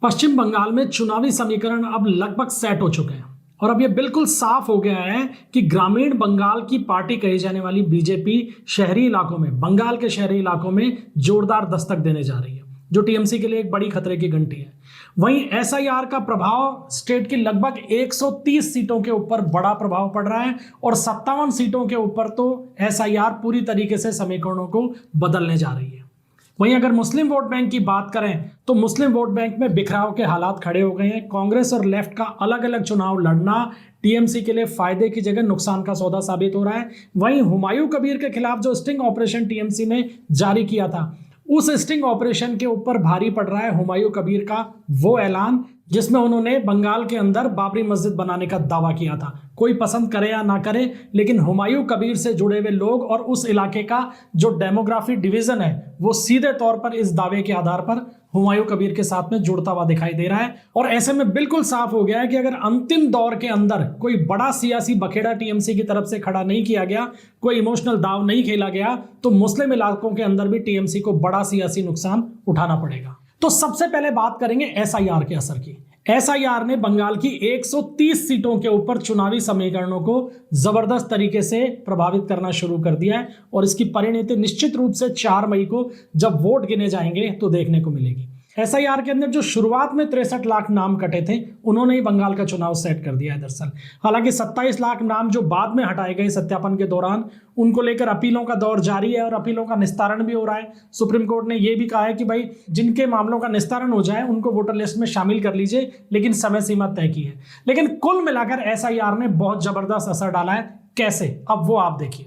पश्चिम बंगाल में चुनावी समीकरण अब लगभग सेट हो चुके हैं और अब यह बिल्कुल साफ हो गया है कि ग्रामीण बंगाल की पार्टी कही जाने वाली बीजेपी शहरी इलाकों में, बंगाल के शहरी इलाकों में जोरदार दस्तक देने जा रही है, जो टीएमसी के लिए एक बड़ी खतरे की घंटी है। वहीं एसआईआर का प्रभाव स्टेट की लगभग 130 सीटों के ऊपर बड़ा प्रभाव पड़ रहा है और 57 सीटों के ऊपर तो एसआईआर पूरी तरीके से समीकरणों को बदलने जा रही है। वहीं अगर मुस्लिम वोट बैंक की बात करें तो मुस्लिम वोट बैंक में बिखराव के हालात खड़े हो गए हैं। कांग्रेस और लेफ्ट का अलग अलग चुनाव लड़ना टीएमसी के लिए फायदे की जगह नुकसान का सौदा साबित हो रहा है। वहीं हुमायूं कबीर के खिलाफ जो स्टिंग ऑपरेशन टीएमसी ने जारी किया था, उस स्टिंग ऑपरेशन के ऊपर भारी पड़ रहा है हुमायूं कबीर का वो ऐलान जिसमें उन्होंने बंगाल के अंदर बाबरी मस्जिद बनाने का दावा किया था। कोई पसंद करे या ना करे, लेकिन हुमायूं कबीर से जुड़े हुए लोग और उस इलाके का जो डेमोग्राफी डिवीजन है वो सीधे तौर पर इस दावे के आधार पर हुमायूं कबीर के साथ में जुड़ता हुआ दिखाई दे रहा है। और ऐसे में बिल्कुल साफ हो गया है कि अगर अंतिम दौर के अंदर कोई बड़ा सियासी बखेड़ा टीएमसी की तरफ से खड़ा नहीं किया गया, कोई इमोशनल दाव नहीं खेला गया, तो मुस्लिम इलाकों के अंदर भी टीएमसी को बड़ा सियासी नुकसान उठाना पड़ेगा। तो सबसे पहले बात करेंगे एसआईआर के असर की। एसआईआर ने बंगाल की 130 सीटों के ऊपर चुनावी समीकरणों को जबरदस्त तरीके से प्रभावित करना शुरू कर दिया है और इसकी परिणति निश्चित रूप से 4 मई को जब वोट गिने जाएंगे तो देखने को मिलेगी। एसआईआर के अंदर जो शुरुआत में 63 लाख नाम कटे थे, उन्होंने ही बंगाल का चुनाव सेट कर दिया है दरअसल। हालांकि 27 लाख नाम जो बाद में हटाए गए सत्यापन के दौरान, उनको लेकर अपीलों का दौर जारी है और अपीलों का निस्तारण भी हो रहा है। सुप्रीम कोर्ट ने यह भी कहा है कि भाई जिनके मामलों का निस्तारण हो जाए उनको वोटर लिस्ट में शामिल कर लीजिए, लेकिन समय सीमा तय की है। लेकिन कुल मिलाकर एसआईआर ने बहुत जबरदस्त असर डाला है। कैसे, अब वो आप देखिए।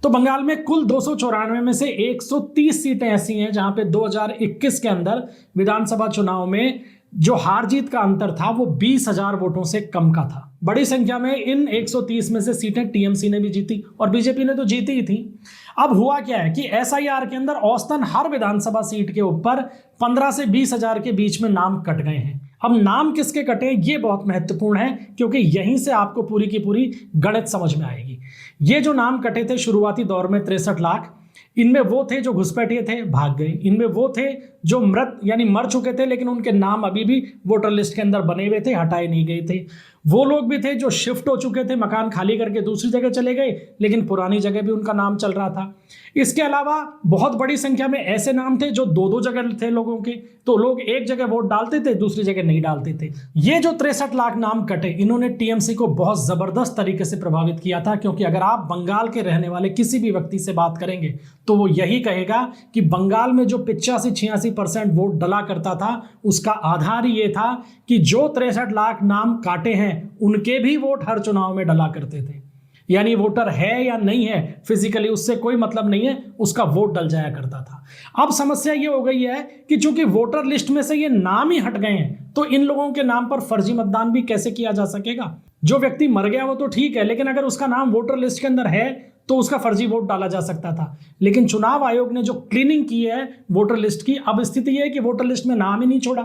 तो बंगाल में कुल 294 में से 130 सीटें ऐसी हैं जहां पे 2021 के अंदर विधानसभा चुनाव में जो हार जीत का अंतर था वो 20,000 वोटों से कम का था। बड़ी संख्या में इन 130 में से सीटें टीएमसी ने भी जीती और बीजेपी ने तो जीती ही थी। अब हुआ क्या है कि एसआईआर के अंदर औसतन हर विधानसभा सीट के ऊपर 15 से 20,000 के बीच में नाम कट गए हैं। अब नाम किसके कटे ये बहुत महत्वपूर्ण है, क्योंकि यहीं से आपको पूरी की पूरी गणित समझ में आएगी। ये जो नाम कटे थे शुरुआती दौर में 63 लाख, इनमें वो थे जो घुसपैठिए थे, भाग गए। इनमें वो थे जो मृत यानी मर चुके थे, लेकिन उनके नाम अभी भी वोटर लिस्ट के अंदर बने हुए थे, हटाए नहीं गए थे। वो लोग भी थे जो शिफ्ट हो चुके थे, मकान खाली करके दूसरी जगह चले गए, लेकिन पुरानी जगह भी उनका नाम चल रहा था। इसके अलावा बहुत बड़ी संख्या में ऐसे नाम थे जो 2-2 जगह थे लोगों के, तो लोग एक जगह वोट डालते थे, दूसरी जगह नहीं डालते थे। ये जो 63 लाख नाम कटे, इन्होंने टीएमसी को बहुत जबरदस्त तरीके से प्रभावित किया था, क्योंकि अगर आप बंगाल के रहने वाले किसी भी व्यक्ति से बात करेंगे तो वो यही कहेगा कि बंगाल में जो 85-86% वोट डला करता था, उसका आधार ये था कि जो 63 लाख नाम काटे हैं उनके भी वोट हर चुनाव में डला करते थे। यानी वोटर है या नहीं है फिजिकली, उससे कोई मतलब नहीं है, उसका वोट डल जाया करता था। अब समस्या ये हो गई है कि चूंकि वोटर लिस्ट में से ये नाम ही हट गए हैं, तो इन लोगों के नाम पर फर्जी मतदान भी कैसे किया जा सकेगा। जो व्यक्ति मर गया वो तो ठीक है, लेकिन अगर उसका नाम वोटर लिस्ट के अंदर है तो उसका फर्जी वोट डाला जा सकता था। लेकिन चुनाव आयोग ने जो क्लीनिंग की है वोटर लिस्ट की, अब स्थिति यह है कि वोटर लिस्ट में नाम ही नहीं छोड़ा।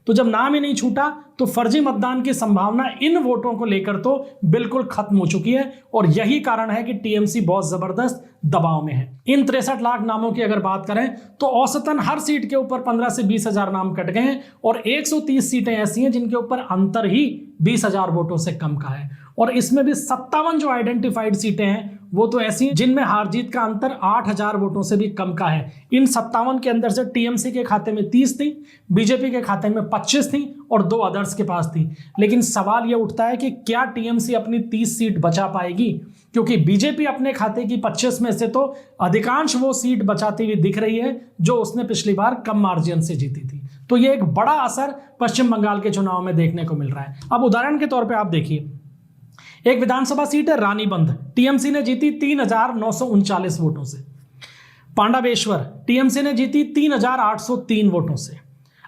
तो जब नाम ही नहीं छूटा तो फर्जी मतदान की संभावना इन वोटों को लेकर तो बिल्कुल खत्म हो चुकी है और यही कारण है कि टीएमसी बहुत जबरदस्त दबाव में है। इन 63 लाख नामों की अगर बात करें तो औसतन हर सीट के ऊपर 15 से 20,000 नाम कट गए हैं और 130 सीटें ऐसी हैं जिनके ऊपर अंतर ही 20,000 वोटों से कम का है। और इसमें भी 57 जो आइडेंटिफाइड सीटें हैं वो तो ऐसी हैं जिनमें हार जीत का अंतर 8,000 वोटों से भी कम का है। इन 57 के अंदर से टीएमसी के खाते में 30 थी, बीजेपी के खाते में 25 थी और 2 अदर्स के पास थी। लेकिन सवाल यह उठता है कि क्या टीएमसी अपनी 30 सीट बचा पाएगी, क्योंकि बीजेपी अपने खाते की 25 में से तो अधिकांश वो सीट बचाती हुई दिख रही है जो उसने पिछली बार कम मार्जिन से जीती थी। तो ये एक बड़ा असर पश्चिम बंगाल के चुनाव में देखने को मिल रहा है। अब उदाहरण के तौर पर आप देखिए, एक विधानसभा सीट है रानीबंध, टीएमसी ने जीती 3,939 वोटों से। पांडावेश्वर टीएमसी ने जीती 3,803 वोटों से।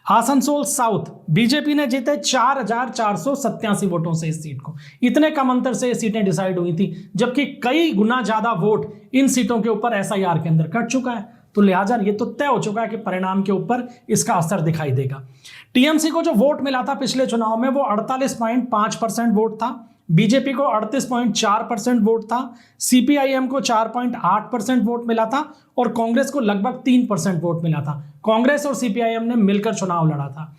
आसनसोल साउथ बीजेपी ने जीते 4,487 वोटों से इस सीट को। इतने कम अंतर से ये सीटें डिसाइड हुई थी, जबकि कई गुना ज्यादा वोट इन सीटों के ऊपर एसआईआर के अंदर कट चुका है। तो लिहाजा ये तो तय हो चुका है कि परिणाम के ऊपर इसका असर दिखाई देगा। टीएमसी को जो वोट मिला था पिछले चुनाव में वो 48.5% वोट था, बीजेपी को 38.4% वोट था, सीपीआईएम को 4.8% वोट मिला था और कांग्रेस को लगभग 3% वोट मिला था। कांग्रेस और सीपीआईएम ने मिलकर चुनाव लड़ा था।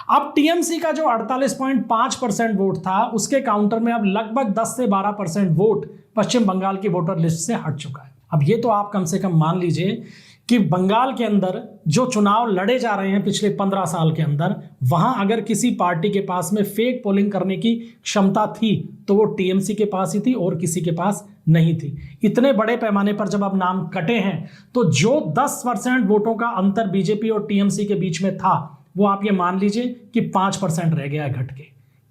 अब टीएमसी का जो 48.5% वोट था उसके काउंटर में अब लगभग 10 से 12% वोट पश्चिम बंगाल की वोटर लिस्ट से हट चुका है। अब ये तो आप कम से कम मान लीजिए कि बंगाल के अंदर जो चुनाव लड़े जा रहे हैं पिछले 15 साल के अंदर, वहां अगर किसी पार्टी के पास में फेक पोलिंग करने की क्षमता थी तो वो टीएमसी के पास ही थी और किसी के पास नहीं थी। इतने बड़े पैमाने पर जब अब नाम कटे हैं तो जो 10% वोटों का अंतर बीजेपी और टीएमसी के बीच में था वो आप ये मान लीजिए कि 5% रह गया है घट के।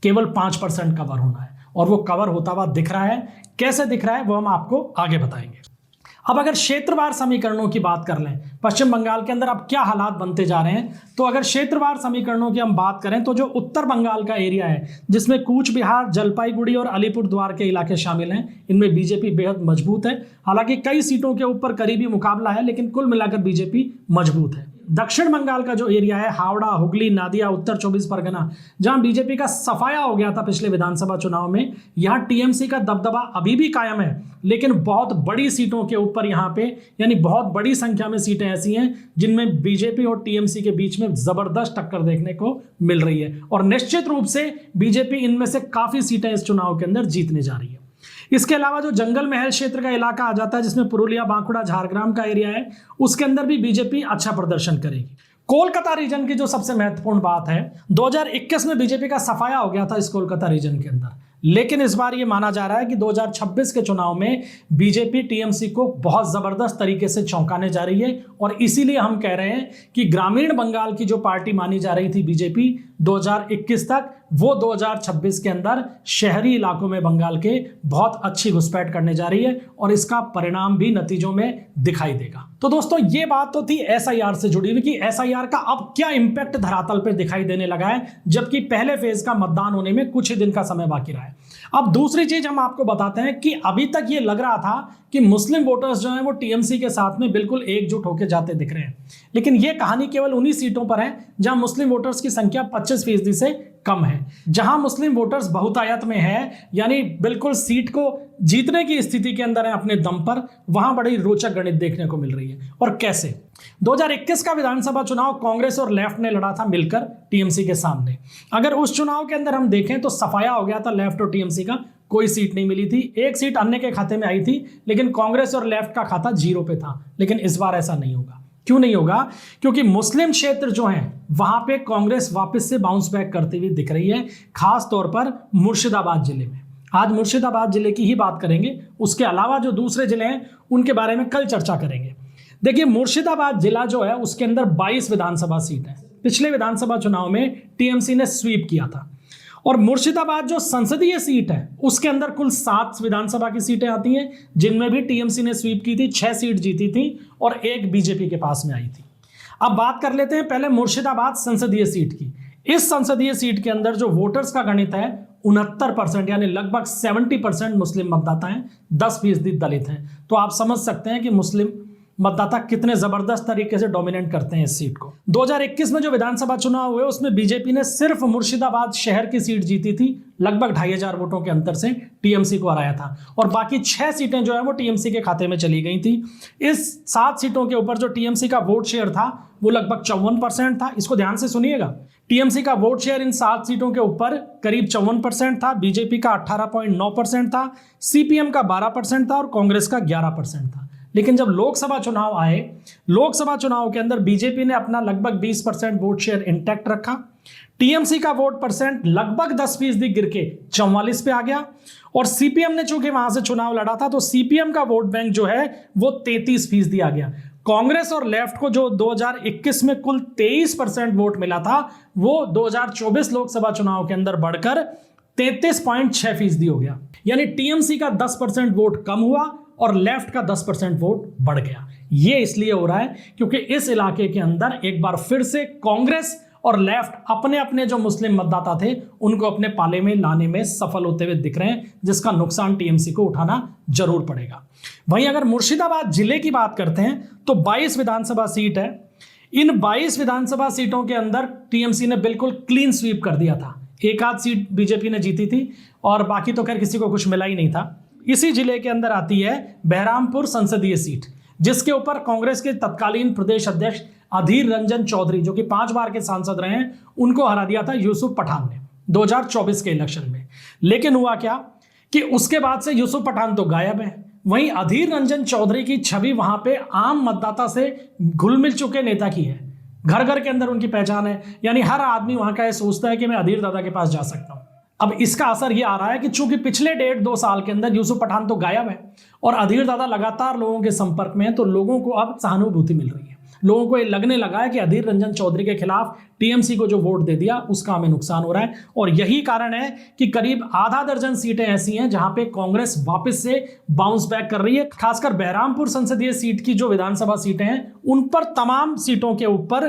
केवल 5% कवर होना है और वो कवर होता हुआ दिख रहा है। कैसे दिख रहा है वो हम आपको आगे बताएंगे। अब अगर क्षेत्रवार समीकरणों की बात कर लें, पश्चिम बंगाल के अंदर अब क्या हालात बनते जा रहे हैं, तो अगर क्षेत्रवार समीकरणों की हम बात करें तो जो उत्तर बंगाल का एरिया है जिसमें कूच बिहार, जलपाईगुड़ी और अलीपुरद्वार के इलाके शामिल हैं, इनमें बीजेपी बेहद मजबूत है। हालांकि कई सीटों के ऊपर करीबी मुकाबला है लेकिन कुल मिलाकर बीजेपी मजबूत है। दक्षिण बंगाल का जो एरिया है, हावड़ा, हुगली, नादिया, उत्तर 24 परगना, जहां बीजेपी का सफाया हो गया था पिछले विधानसभा चुनाव में, यहां टीएमसी का दबदबा अभी भी कायम है लेकिन बहुत बड़ी सीटों के ऊपर यहां पे यानी बहुत बड़ी संख्या में सीटें ऐसी हैं जिनमें बीजेपी और टीएमसी के बीच में जबरदस्त टक्कर देखने को मिल रही है और निश्चित रूप से बीजेपी इनमें से काफी सीटें इस चुनाव के अंदर जीतने जा रही है। इसके अलावा जो जंगल महल क्षेत्र का इलाका आ जाता है जिसमें पुरुलिया, बांकुड़ा, झारग्राम का एरिया है, उसके अंदर भी बीजेपी अच्छा प्रदर्शन करेगी। कोलकाता रीजन की जो सबसे महत्वपूर्ण बात है, 2021 में बीजेपी का सफाया हो गया था इस कोलकाता रीजन के अंदर, लेकिन इस बार ये माना जा रहा है कि 2026 के चुनाव में बीजेपी टीएमसी को बहुत जबरदस्त तरीके से चौंकाने जा रही है और इसीलिए हम कह रहे हैं कि ग्रामीण बंगाल की जो पार्टी मानी जा रही थी बीजेपी 2021 तक, वो 2026 के अंदर शहरी इलाकों में बंगाल के बहुत अच्छी घुसपैठ करने जा रही है और इसका परिणाम भी नतीजों में दिखाई देगा। तो दोस्तों ये बात तो थी एसआईआर से जुड़ी हुई कि एसआईआर का अब क्या इंपैक्ट धरातल पर दिखाई देने लगा है जबकि पहले फेज का मतदान होने में कुछ ही दिन का समय बाकी रहा है। अब दूसरी चीज हम आपको बताते हैं कि अभी तक ये लग रहा था कि मुस्लिम वोटर्स जो हैं वो टीएमसी के साथ में बिल्कुल एकजुट होकर जाते दिख रहे हैं, लेकिन ये कहानी केवल उन्हीं सीटों पर है जहां मुस्लिम वोटर्स की संख्या 25% से कम है। जहां मुस्लिम वोटर्स बहुतायत में है यानी बिल्कुल सीट को जीतने की स्थिति के अंदर है अपने दम पर, वहां बड़ी रोचक गणित देखने को मिल रही है। और कैसे 2021 का विधानसभा चुनाव कांग्रेस और लेफ्ट ने लड़ा था मिलकर टीएमसी के सामने। अगर उस चुनाव के अंदर हम देखें तो सफाया हो गया था लेफ्ट और टीएमसी का, कोई सीट नहीं मिली थी, एक सीट अन्य के खाते में आई थी लेकिन कांग्रेस और लेफ्ट का खाता 0 पे था। लेकिन इस बार ऐसा नहीं होगा। क्यों नहीं होगा? क्योंकि मुस्लिम क्षेत्र जो हैं वहां पे कांग्रेस वापस से बाउंस बैक करती हुई दिख रही है, खास तौर पर मुर्शिदाबाद जिले में। आज मुर्शिदाबाद जिले की ही बात करेंगे, उसके अलावा जो दूसरे जिले हैं उनके बारे में कल चर्चा करेंगे। देखिए मुर्शिदाबाद जिला जो है उसके अंदर 22 विधानसभा सीट है। पिछले विधानसभा चुनाव में टीएमसी ने स्वीप किया था और मुर्शिदाबाद जो संसदीय सीट है उसके अंदर कुल 7 विधानसभा की सीटें आती हैं जिनमें भी टीएमसी ने स्वीप की थी, 6 सीट जीती थी और 1 बीजेपी के पास में आई थी। अब बात कर लेते हैं पहले मुर्शिदाबाद संसदीय सीट की। इस संसदीय सीट के अंदर जो वोटर्स का गणित है 69% यानी लगभग 70% मुस्लिम मतदाता हैं, 10% दलित हैं। तो आप समझ सकते हैं कि मुस्लिम मतदाता कितने जबरदस्त तरीके से डोमिनेट करते हैं इस सीट को। 2021 में जो विधानसभा चुनाव हुए उसमें बीजेपी ने सिर्फ मुर्शिदाबाद शहर की सीट जीती थी, लगभग 2500 वोटों के अंतर से टीएमसी को हराया था और बाकी 6 सीटें जो है वो टीएमसी के खाते में चली गई थी। इस 7 सीटों के ऊपर जो टीएमसी का वोट शेयर था वो लगभग 54% था। इसको ध्यान से सुनिएगा, टीएमसी का वोट शेयर इन 7 सीटों के ऊपर करीब 54% था, बीजेपी का 18.9% था, सीपीएम का 12% था और कांग्रेस का 11% था। लेकिन जब लोकसभा चुनाव आए, लोकसभा चुनाव के अंदर बीजेपी ने अपना लगभग 20% वोट शेयर इंटैक्ट रखा, टीएमसी का वोट परसेंट लगभग 10% गिर के 44 पे आ गया और सीपीएम ने चूंकि वहां से चुनाव लड़ा था तो सीपीएम का वोट बैंक जो है वो 33% आ गया। कांग्रेस और लेफ्ट को जो 2021 में कुल 23% वोट मिला था वो 2024 लोकसभा चुनाव के अंदर बढ़कर 33.6% हो गया। यानी टीएमसी का 10% वोट कम हुआ और लेफ्ट का 10% वोट बढ़ गया। ये इसलिए हो रहा है क्योंकि इस इलाके के अंदर एक बार फिर से कांग्रेस और लेफ्ट अपने अपने जो मुस्लिम मतदाता थे उनको अपने पाले में लाने में सफल होते हुए दिख रहे हैं, जिसका नुकसान टीएमसी को उठाना जरूर पड़ेगा। वहीं अगर मुर्शिदाबाद जिले की बात करते हैं तो 22 विधानसभा सीट है। इन 22 विधानसभा सीटों के अंदर टीएमसी ने बिल्कुल क्लीन स्वीप कर दिया था। एक आध सीट बीजेपी ने जीती थी और बाकी तो खैर किसी को कुछ मिला ही नहीं था। इसी जिले के अंदर आती है बहरामपुर संसदीय सीट। जिसके ऊपर कांग्रेस के तत्कालीन प्रदेश अध्यक्ष अधीर रंजन चौधरी, जो कि 5 बार के सांसद रहे हैं, उनको हरा दिया था यूसुफ पठान ने 2024 के इलेक्शन में। लेकिन हुआ क्या कि उसके बाद से यूसुफ पठान तो गायब है, वहीं अधीर रंजन चौधरी की छवि वहां पे आम मतदाता से घुल मिल चुके नेता की है। घर घर के अंदर उनकी पहचान है, यानी हर आदमी वहां का ये सोचता है कि मैं अधीर दादा के पास जा सकता हूं। अब इसका असर ये आ रहा है कि चूंकि पिछले 1.5-2 साल के अंदर यूसुफ पठान तो गायब है और अधीर दादा लगातार लोगों के संपर्क में है, तो लोगों को अब सहानुभूति मिल रही है। लोगों को ये लगने लगा है कि अधीर रंजन चौधरी के खिलाफ टीएमसी को जो वोट दे दिया उसका हमें नुकसान हो रहा है, और यही कारण है कि करीब आधा दर्जन सीटें ऐसी हैं जहां पे कांग्रेस वापस से बाउंस बैक कर रही है। खासकर बहरामपुर संसदीय सीट की जो विधानसभा सीटें हैं उन पर तमाम सीटों के ऊपर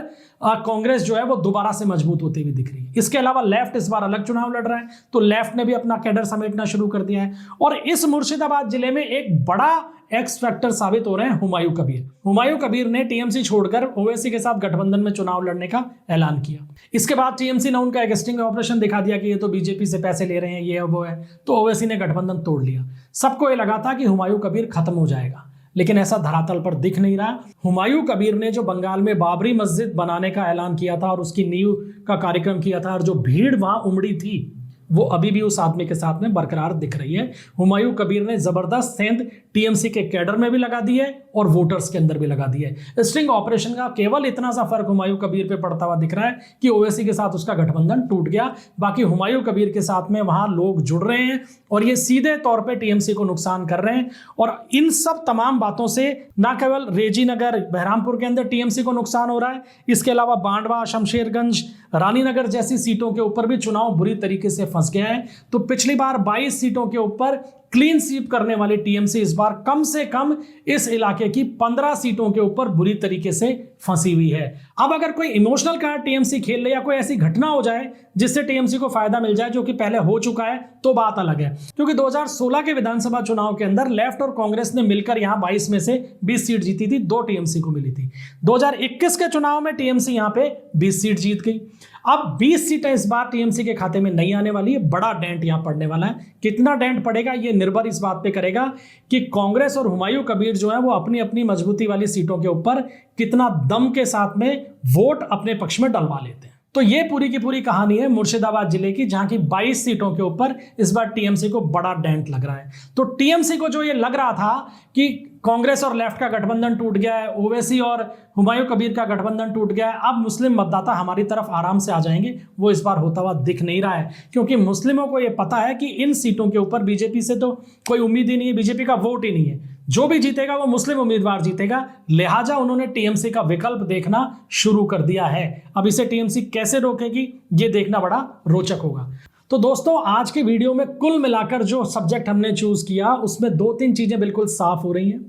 कांग्रेस जो है वो दोबारा से मजबूत होती हुई दिख रही है। इसके अलावा लेफ्ट इस बार अलग चुनाव लड़ रहा है, तो लेफ्ट ने भी अपना कैडर समेटना शुरू कर दिया है। और इस मुर्शिदाबाद जिले में एक बड़ा एक्स फैक्टर साबित हो रहे हैं हुमायूं कबीर। हुमायूं कबीर ने टीएमसी छोड़कर ओवैसी के साथ गठबंधन में चुनाव लड़ने का ऐलान किया। इसके बाद टीएमसी ने उनका एक स्टिंग ऑपरेशन दिखा दिया कि ये तो बीजेपी से पैसे ले रहे हैं, ये वो है, तो ओवैसी ने गठबंधन तोड़ लिया। सबको ये लगा था कि हुमायूं कबीर खत्म हो जाएगा, लेकिन ऐसा धरातल पर दिख नहीं रहा। हुमायूं कबीर ने जो बंगाल में बाबरी मस्जिद बनाने का ऐलान किया था और उसकी नींव का कार्यक्रम किया था, और जो भीड़ वहां उमड़ी थी वो अभी भी उस आदमी के साथ में बरकरार दिख रही है। हुमायूं कबीर ने जबरदस्त सेंध टीएमसी के कैडर में भी लगा दी है और वोटर्स के अंदर भी लगा दी है। स्ट्रिंग ऑपरेशन का केवल इतना सा फर्क हुमायूं कबीर पे पड़ता हुआ दिख रहा है कि ओवैसी के साथ उसका गठबंधन टूट गया। बाकी हुमायूं कबीर के साथ में वहां लोग जुड़ रहे हैं और ये सीधे तौर पर टीएमसी को नुकसान कर रहे हैं। और इन सब तमाम बातों से न केवल रेजीनगर बहरामपुर के अंदर टीएमसी को नुकसान हो रहा है, इसके अलावा बांडवा, शमशेरगंज, रानीनगर जैसी सीटों के ऊपर भी चुनाव बुरी तरीके से फंस गया है। तो पिछली बार 22 सीटों के ऊपर क्लीन स्वीप करने वाली टीएमसी इस बार कम से कम इस इलाके की 15 सीटों के ऊपर बुरी तरीके से फंसी हुई है। अब अगर कोई इमोशनल कार्ड टीएमसी खेल ले या कोई ऐसी घटना हो जाए जिससे टीएमसी को फायदा मिल जाए, जो कि पहले हो चुका है, तो बात अलग है। क्योंकि 2016 के विधानसभा चुनाव के अंदर लेफ्ट और कांग्रेस ने मिलकर यहां 22 में से 20 सीट जीती थी, 2 टीएमसी को मिली थी। 2021 के चुनाव में टीएमसी यहां पे 20 सीट जीत गई। अब 20 सीटें इस बार टीएमसी के खाते में नहीं आने वाली है, बड़ा डेंट यहां पड़ने वाला है। कितना डेंट पड़ेगा ये निर्भर इस बात पे करेगा कि कांग्रेस और हुमायूं कबीर जो है वो अपनी अपनी मजबूती वाली सीटों के ऊपर कितना दम के साथ में वोट अपने पक्ष में डलवा लेते हैं। तो ये पूरी की पूरी कहानी है मुर्शिदाबाद जिले की, जहां की 22 सीटों के ऊपर इस बार टीएमसी को बड़ा डेंट लग रहा है। तो टीएमसी को जो ये लग रहा था कि कांग्रेस और लेफ्ट का गठबंधन टूट गया है, ओवैसी और हुमायूं कबीर का गठबंधन टूट गया है, अब मुस्लिम मतदाता हमारी तरफ आराम से आ जाएंगे, वो इस बार होता हुआ दिख नहीं रहा है। क्योंकि मुस्लिमों को ये पता है कि इन सीटों के ऊपर बीजेपी से तो कोई उम्मीद ही नहीं है, बीजेपी का वोट ही नहीं है, जो भी जीतेगा वो मुस्लिम उम्मीदवार जीतेगा। लिहाजा उन्होंने टीएमसी का विकल्प देखना शुरू कर दिया है। अब इसे टीएमसी कैसे रोकेगी ये देखना बड़ा रोचक होगा। तो दोस्तों, आज के वीडियो में कुल मिलाकर जो सब्जेक्ट हमने चूज किया उसमें 2-3 चीजें बिल्कुल साफ हो रही हैं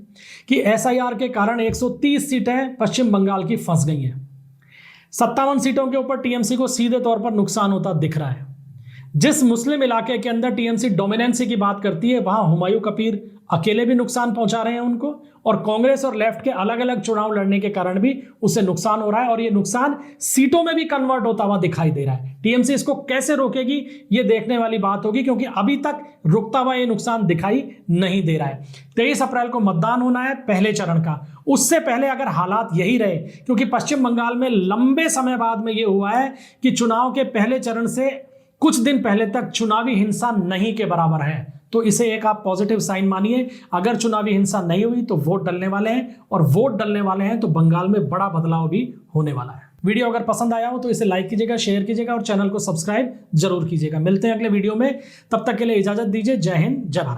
कि एसआईआर के कारण 130 सीटें पश्चिम बंगाल की फंस गई हैं। 57 सीटों के ऊपर टीएमसी को सीधे तौर पर नुकसान होता दिख रहा है। जिस मुस्लिम इलाके के अंदर टीएमसी डोमिनेंसी की बात करती है, वहां हुमायूं कबीर अकेले भी नुकसान पहुंचा रहे हैं उनको, और कांग्रेस और लेफ्ट के अलग अलग चुनाव लड़ने के कारण भी उसे नुकसान हो रहा है, और ये नुकसान सीटों में भी कन्वर्ट होता हुआ दिखाई दे रहा है। टीएमसी इसको कैसे रोकेगी ये देखने वाली बात होगी, क्योंकि अभी तक रुकता हुआ ये नुकसान दिखाई नहीं दे रहा है। 23 अप्रैल को मतदान होना है पहले चरण का। उससे पहले अगर हालात यही रहे, क्योंकि पश्चिम बंगाल में लंबे समय बाद में ये हुआ है कि चुनाव के पहले चरण से कुछ दिन पहले तक चुनावी हिंसा नहीं के बराबर है, तो इसे एक आप पॉजिटिव साइन मानिए। अगर चुनावी हिंसा नहीं हुई तो वोट डलने वाले हैं, और वोट डलने वाले हैं तो बंगाल में बड़ा बदलाव भी होने वाला है। वीडियो अगर पसंद आया हो तो इसे लाइक कीजिएगा, शेयर कीजिएगा और चैनल को सब्सक्राइब जरूर कीजिएगा। मिलते हैं अगले वीडियो में, तब तक के लिए इजाजत दीजिए। जय हिंद, जय भारत।